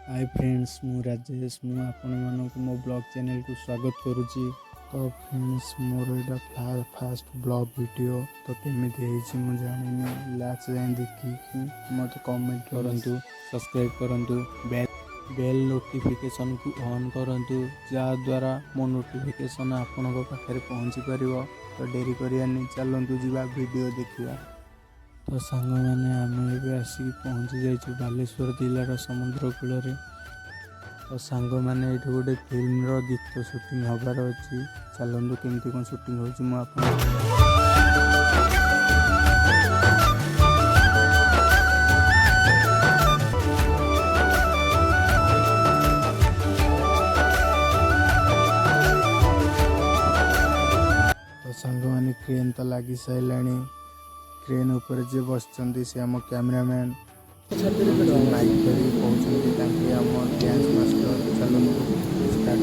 Hi friends मु राजेश मु आपण मानक मो ब्लॉग चैनल को स्वागत करुच्ची। तो फ्रेंड्स मोर यहाँ फास्ट ब्लॉग वीडियो तो केमिति होइछि मु जानिनी। लास्ट जाए देखिए मत कमेंट करंतु, सब्सक्राइब करंतु, बेल नोटिफिकेशन को ऑन करंतु द्वारा मो नोटिफिकेशन आपण पाखे पहुँची पार। तो डेरी करियानी चलतु जीवा वीडियो देखिया। तो सांग मैंने आम ए आसिक पहुँची जाइए बालेश्वर जिलार समुद्र कूल। तो सांग मैंने ये गोटे फिल्म गीत शूटिंग हबार अच्छी। चलतु केमती कौन शूटिंग हो तो सांग मैंने क्रेन तो लगी सारे। क्रेन ऊपर जे बस से आम कैमरामैन माइक धरी कहते आम डांस मास्टर। चलते स्टार्ट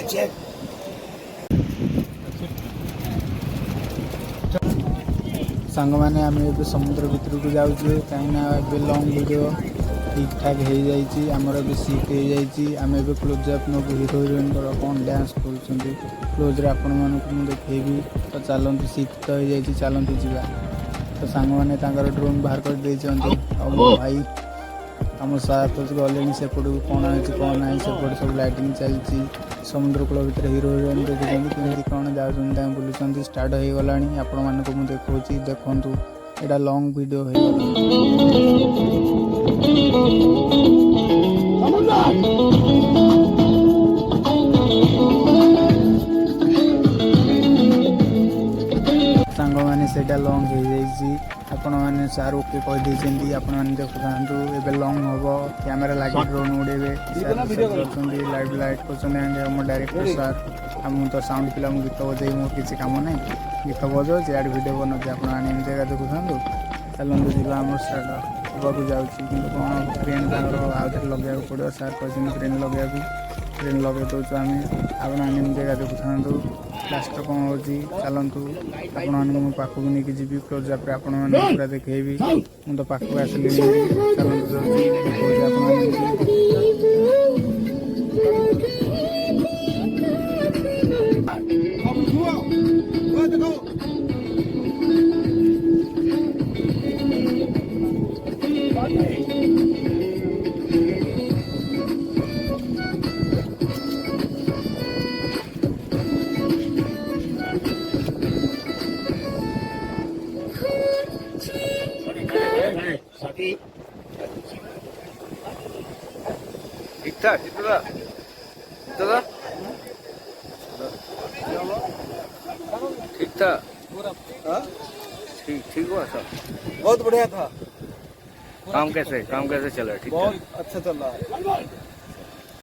चेक सांग मैंने आम ए समुद्र भितर को जाऊँ कहीं लंग वीडियो ठीक ठाक हो जाइए। आमर भी सीट हो जाइए। आम ए क्लोजअप नबू हिरो हिरोइन कौन डांस कर क्लोज्रे आपण मानक देखेबी। तो चलतु सीट तो हो जाइए चलतु जा। तो सांग मैंने ड्रोन बाहर कर भाई आम साथ गले सेपट कौन अच्छी कौन ना सेपट सब लाइटिंग चलती। समुद्र कूल भितर हिरो हिरोइन देखुं कमी कौन जाऊँ बुलूँ स्टार्ट हो गला। आपण मानक मुझे देखा देखु यहाँ लंग वीडियो सांग मैंने से लंग हो जाइए। आपण मैंने सार ओके कहीदे आपण मैंने देखु था लंग हम कैमेरा लगे ड्रोन उड़ेबे लाइट लाइट कर डायरेक्टर सार आम तो साउंड पिला गीत बजे मोर किसी कम ना गीत बजाऊँ यार वीडियो बनाते आपने देखु था। चलते जी आम स्टार्ट हाँ जाऊँगी कि कौन ट्रेन आउे लगे पड़ो सार कहते ट्रेन लगे ट्रेन लगे दूसु आम आपने जगह देखु था। लास्ट कौन हो चलतु आपण पाखक नहीं जी क्लोजअप आपण मैंने पूरा देखेबी। मुझे पाखक आसली चलतु ठीक ठाक ठीक था ठीक हुआ सब बहुत बढ़िया था। काम कैसे चल रहा है? ठीक बहुत अच्छा चल रहा है।